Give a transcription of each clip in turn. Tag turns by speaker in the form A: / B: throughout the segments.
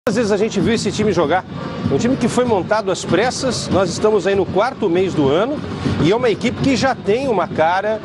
A: Às vezes a gente viu esse time jogar, um time que foi montado às pressas. Nós estamos aí no 4º mês do ano e é uma equipe que já tem uma cara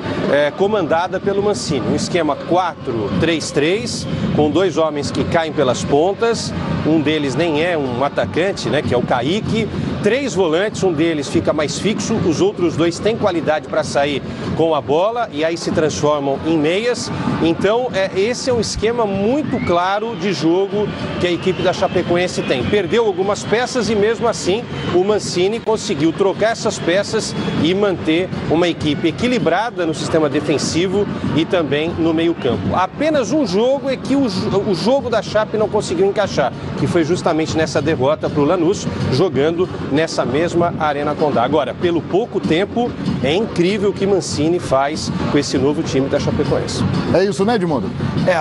A: comandada pelo Mancini, um esquema 4-3-3, com 2 homens que caem pelas pontas, um deles nem é um atacante, né, que é o Kaique, 3 volantes, um deles fica mais fixo, os outros 2 têm qualidade para sair com a bola e aí se transformam em meias. Então esse é um esquema muito claro de jogo que a equipe da Chapecoense tem. Perdeu algumas peças e mesmo assim o Mancini conseguiu trocar essas peças e manter uma equipe equilibrada no sistema defensivo e também no meio-campo. Apenas um jogo é que o jogo da Chape não conseguiu encaixar, que foi justamente nessa derrota para o Lanús, jogando nessa mesma Arena Condá. Agora, pelo pouco tempo, é incrível o que Mancini faz com esse novo time da Chapecoense.
B: É isso, né, Edmundo?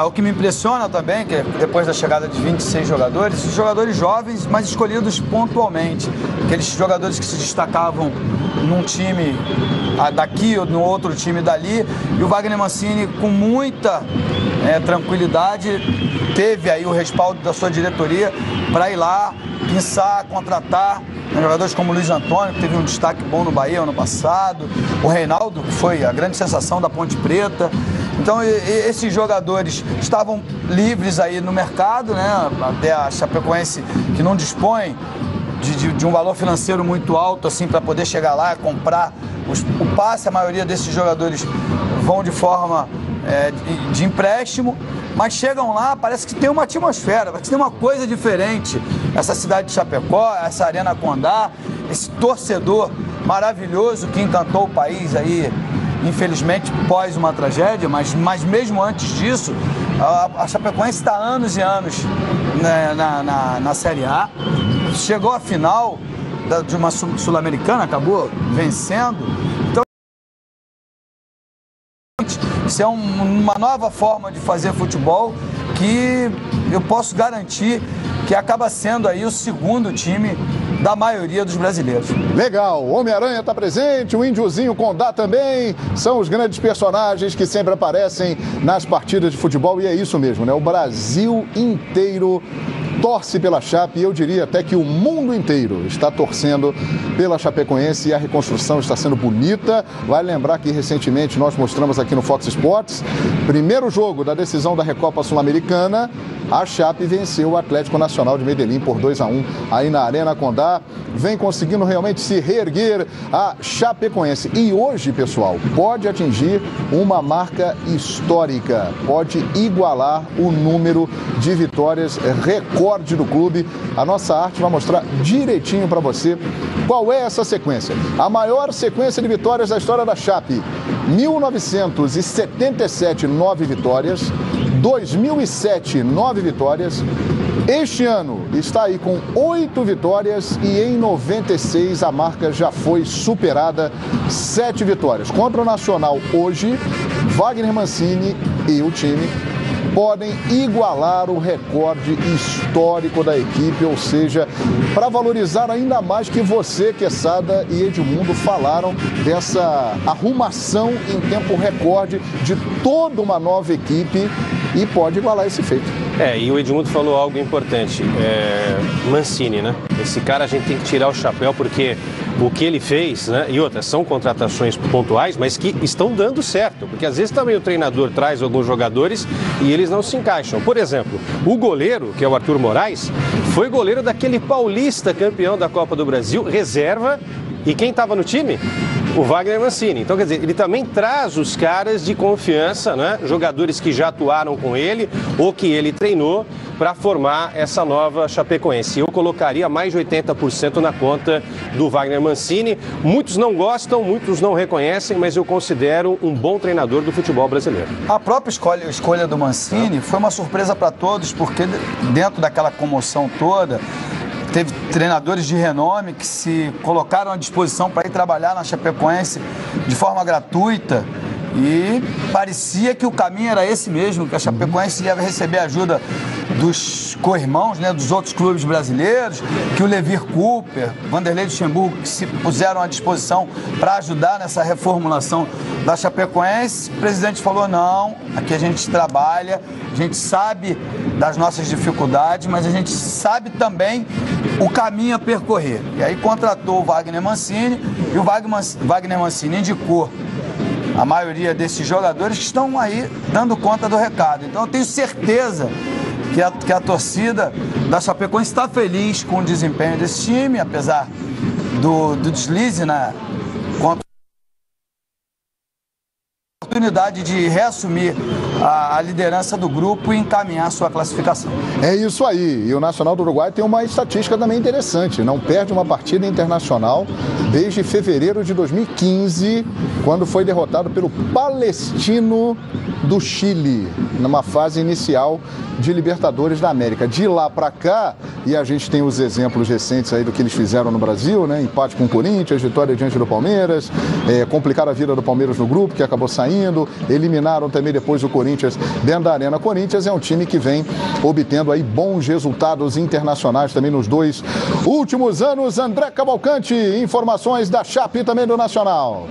C: O que me impressiona também, que depois da chegada de 26 jogadores jovens, mas escolhidos pontualmente. Aqueles jogadores que se destacavam num time daqui ou no outro time dali. E o Wagner Mancini, com muita tranquilidade, teve aí o respaldo da sua diretoria para ir lá, pensar, contratar jogadores como o Luiz Antônio, que teve um destaque bom no Bahia ano passado, o Reinaldo, que foi a grande sensação da Ponte Preta. Então esses jogadores estavam livres aí no mercado, né? Até a Chapecoense, que não dispõe de um valor financeiro muito alto assim para poder chegar lá e comprar o passe. A maioria desses jogadores vão de forma de empréstimo, mas chegam lá, parece que tem uma atmosfera, parece que tem uma coisa diferente. Essa cidade de Chapecó, essa Arena Condá, esse torcedor maravilhoso que encantou o país aí, infelizmente pós uma tragédia, mas mesmo antes disso, a Chapecoense está há anos e anos na Série A, chegou à final de uma Sul-Americana, acabou vencendo. Então isso é uma nova forma de fazer futebol que eu posso garantir que acaba sendo aí o segundo time da maioria dos brasileiros.
B: Legal, o Homem-Aranha está presente, o Índiozinho Condá também, são os grandes personagens que sempre aparecem nas partidas de futebol e é isso mesmo, né? O Brasil inteiro torce pela Chape e eu diria até que o mundo inteiro está torcendo pela Chapecoense e a reconstrução está sendo bonita. Vale lembrar que recentemente nós mostramos aqui no Fox Sports, primeiro jogo da decisão da Recopa Sul-Americana, a Chape venceu o Atlético Nacional de Medellín por 2-1 aí na Arena Condá. Vem conseguindo realmente se reerguer a Chapecoense. E hoje, pessoal, pode atingir uma marca histórica. Pode igualar o número de vitórias recorde do clube. A nossa arte vai mostrar direitinho para você qual é essa sequência. A maior sequência de vitórias da história da Chape. 1977, 9 vitórias. 2007, 9 vitórias. Este ano está aí com 8 vitórias e em 96 a marca já foi superada, 7 vitórias. Contra o Nacional hoje, Wagner Mancini e o time podem igualar o recorde histórico da equipe, ou seja, para valorizar ainda mais que você, Quesada e Edmundo falaram dessa arrumação em tempo recorde de toda uma nova equipe e pode igualar esse feito.
A: E o Edmundo falou algo importante, Mancini, né? Esse cara a gente tem que tirar o chapéu porque o que ele fez, né? E outras, são contratações pontuais, mas que estão dando certo, porque às vezes também o treinador traz alguns jogadores e eles não se encaixam. Por exemplo, o goleiro, que é o Arthur Moraes, foi goleiro daquele paulista campeão da Copa do Brasil, reserva, e quem estava no time? O Wagner Mancini. Então, quer dizer, ele também traz os caras de confiança, né? Jogadores que já atuaram com ele ou que ele treinou para formar essa nova Chapecoense. Eu colocaria mais de 80% na conta do Wagner Mancini. Muitos não gostam, muitos não reconhecem, mas eu considero um bom treinador do futebol brasileiro.
C: A própria escolha do Mancini foi uma surpresa para todos, porque dentro daquela comoção toda, teve treinadores de renome que se colocaram à disposição para ir trabalhar na Chapecoense de forma gratuita e parecia que o caminho era esse mesmo, que a Chapecoense ia receber ajuda dos co-irmãos, né, dos outros clubes brasileiros, que o Levir Cooper, Vanderlei Luxemburgo, que se puseram à disposição para ajudar nessa reformulação da Chapecoense. O presidente falou, não, aqui a gente trabalha, a gente sabe das nossas dificuldades, mas a gente sabe também o caminho a percorrer. E aí contratou o Wagner Mancini, e o Wagner Mancini indicou a maioria desses jogadores que estão aí dando conta do recado. Então eu tenho certeza que a torcida da Chapecoense está feliz com o desempenho desse time, apesar do deslize contra a oportunidade de reassumir a liderança do grupo e encaminhar a sua classificação.
B: É isso aí. E o Nacional do Uruguai tem uma estatística também interessante. Não perde uma partida internacional desde fevereiro de 2015, quando foi derrotado pelo Palestino do Chile, numa fase inicial de Libertadores da América. De lá para cá, e a gente tem os exemplos recentes aí do que eles fizeram no Brasil, né? Empate com o Corinthians, vitória diante do Palmeiras, complicaram a vida do Palmeiras no grupo, que acabou saindo, eliminaram também depois o Corinthians dentro da Arena Corinthians. É um time que vem obtendo aí bons resultados internacionais também nos 2 últimos anos. André Cavalcante, informações da Chape e também do Nacional.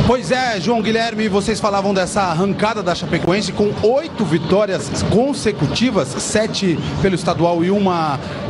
D: Pois é, João Guilherme, vocês falavam dessa arrancada da Chapecoense com 8 vitórias consecutivas, 7 pelo estadual e 1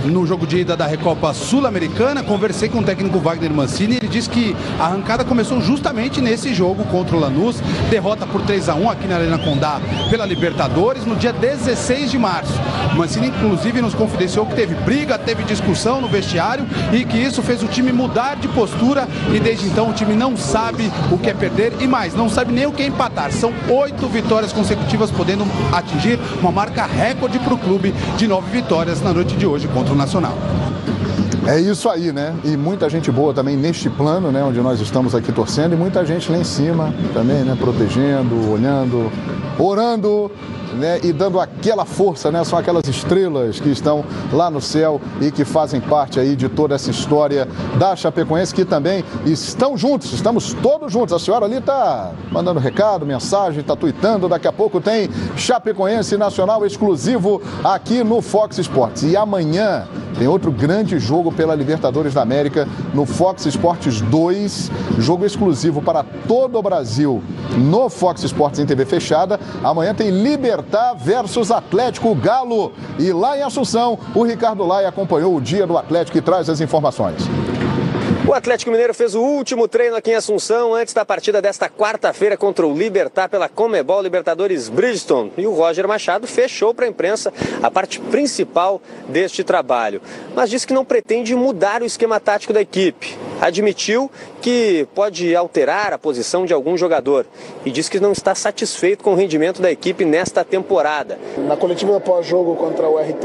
D: no jogo de ida da Recopa Sul-Americana. Conversei com o técnico Wagner Mancini e ele disse que a arrancada começou justamente nesse jogo contra o Lanús, derrota por 3-1 aqui na Arena Condá pela Libertadores no dia 16 de março. O Mancini inclusive nos confidenciou que teve briga, teve discussão no vestiário e que isso fez o time mudar de postura e desde então o time não sabe o que é perder e mais, não sabe nem o que é empatar. São 8 vitórias consecutivas, podendo atingir uma marca recorde para o clube de 9 vitórias na noite de hoje contra o Nacional.
B: É isso aí, né? E muita gente boa também neste plano, né? Onde nós estamos aqui torcendo, e muita gente lá em cima também, né? Protegendo, olhando, orando, né? E dando aquela força, né? São aquelas estrelas que estão lá no céu e que fazem parte aí de toda essa história da Chapecoense, que também estão juntos, estamos todos juntos. A senhora ali está mandando recado, mensagem, está tuitando. Daqui a pouco tem Chapecoense Nacional exclusivo aqui no Fox Sports. E amanhã tem outro grande jogo pela Libertadores da América no Fox Sports 2, jogo exclusivo para todo o Brasil no Fox Sports em TV fechada. Amanhã tem Libertad versus Atlético Galo. E lá em Assunção, o Ricardo Laia acompanhou o dia do Atlético e traz as informações.
E: O Atlético Mineiro fez o último treino aqui em Assunção antes da partida desta quarta-feira contra o Libertad pela Conmebol Libertadores Bridgestone. E o Roger Machado fechou para a imprensa a parte principal deste trabalho, mas disse que não pretende mudar o esquema tático da equipe. Admitiu que pode alterar a posição de algum jogador e disse que não está satisfeito com o rendimento da equipe nesta temporada.
F: Na coletiva pós-jogo contra o RT,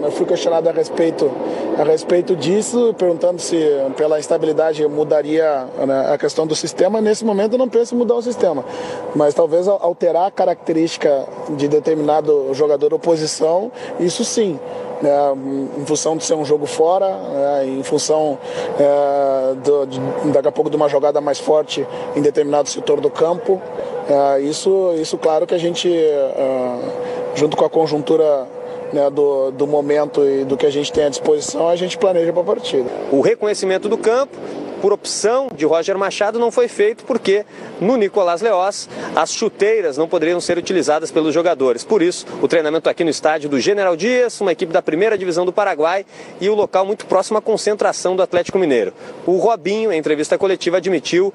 F: eu fui questionado a respeito disso, perguntando se pela instabilidade mudaria, né, a questão do sistema. Nesse momento eu não penso em mudar o sistema, mas talvez alterar a característica de determinado jogador ou posição, isso sim. Em função de ser um jogo fora, em função daqui a pouco de uma jogada mais forte em determinado setor do campo. Isso claro que a gente, junto com a conjuntura, né, do momento e do que a gente tem à disposição, a gente planeja para a partida.
E: O reconhecimento do campo, por opção de Roger Machado, não foi feito porque no Nicolás Leoz as chuteiras não poderiam ser utilizadas pelos jogadores. Por isso, o treinamento aqui no estádio do General Dias, uma equipe da primeira divisão do Paraguai e o local muito próximo à concentração do Atlético Mineiro. O Robinho, em entrevista coletiva, admitiu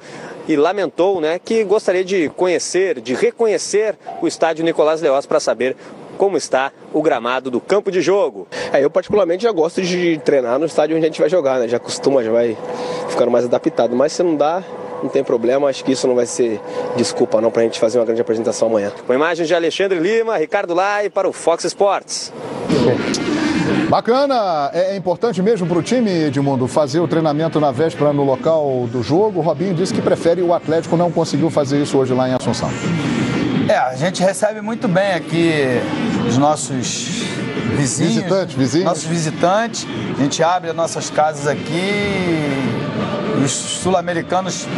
E: e lamentou, né, que gostaria de conhecer, de reconhecer o estádio Nicolás Leoz para saber como está o gramado do campo de jogo.
G: Eu particularmente já gosto de treinar no estádio onde a gente vai jogar, né? Já acostuma, já vai ficando mais adaptado. Mas se não dá, não tem problema. Acho que isso não vai ser desculpa não pra gente fazer uma grande apresentação amanhã.
E: Com imagens de Alexandre Lima, Ricardo Lai para o Fox Sports.
B: Bacana, é importante mesmo para o time, Edmundo, fazer o treinamento na véspera no local do jogo. O Robinho disse que prefere, o Atlético não conseguiu fazer isso hoje lá em Assunção.
C: A gente recebe muito bem aqui os nossos vizinhos, nossos visitantes. A gente abre as nossas casas aqui. Os sul-americanos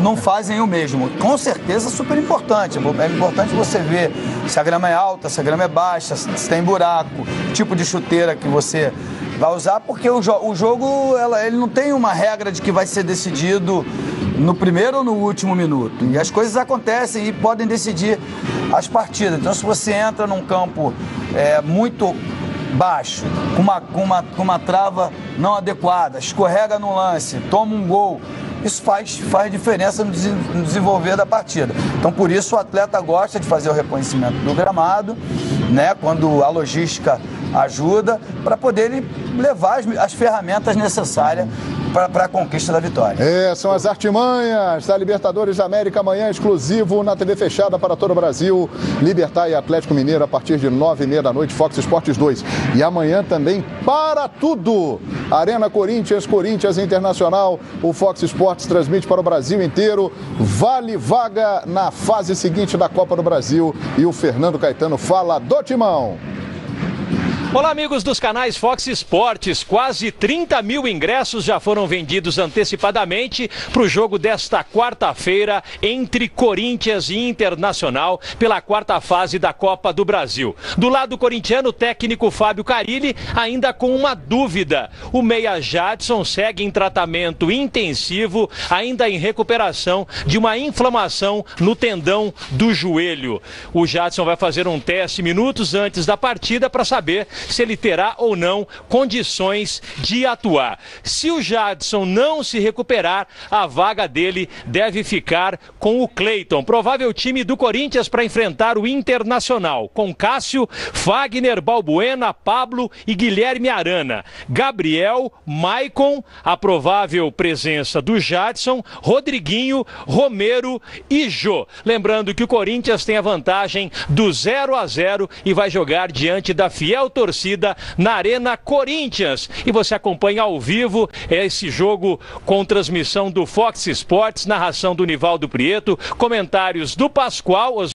C: não fazem o mesmo. Com certeza, super importante. É importante você ver se a grama é alta, se a grama é baixa, se tem buraco, tipo de chuteira que você vai usar, porque o jogo ele não tem uma regra de que vai ser decidido no primeiro ou no último minuto. E as coisas acontecem e podem decidir as partidas. Então, se você entra num campo muito baixo, com uma trava não adequada, escorrega no lance, toma um gol, isso faz diferença no desenvolver da partida. Então, por isso, o atleta gosta de fazer o reconhecimento do gramado, né, quando a logística ajuda, para poder ele levar as ferramentas necessárias para a conquista da vitória.
B: São as artimanhas da Libertadores da América, amanhã exclusivo na TV fechada para todo o Brasil. Libertad e Atlético Mineiro a partir de 9h30 da noite, Fox Sports 2. E amanhã também para tudo. Arena Corinthians, Corinthians Internacional, o Fox Sports transmite para o Brasil inteiro. Vale vaga na fase seguinte da Copa do Brasil. E o Fernando Caetano fala do Timão.
H: Olá, amigos dos canais Fox Sports. Quase 30 mil ingressos já foram vendidos antecipadamente para o jogo desta quarta-feira entre Corinthians e Internacional pela quarta fase da Copa do Brasil. Do lado corintiano, o técnico Fábio Carille ainda com uma dúvida. O meia Jadson segue em tratamento intensivo, ainda em recuperação de uma inflamação no tendão do joelho. O Jadson vai fazer um teste minutos antes da partida para saber se ele terá ou não condições de atuar. Se o Jadson não se recuperar, a vaga dele deve ficar com o Cleiton, provável time do Corinthians para enfrentar o Internacional, com Cássio, Fagner, Balbuena, Pablo e Guilherme Arana. Gabriel, Maicon, a provável presença do Jadson, Rodriguinho, Romero e Jô. Lembrando que o Corinthians tem a vantagem do 0-0 e vai jogar diante da fiel torcida na Arena Corinthians. E você acompanha ao vivo esse jogo com transmissão do Fox Sports, narração do Nivaldo Prieto, comentários do Pascoal.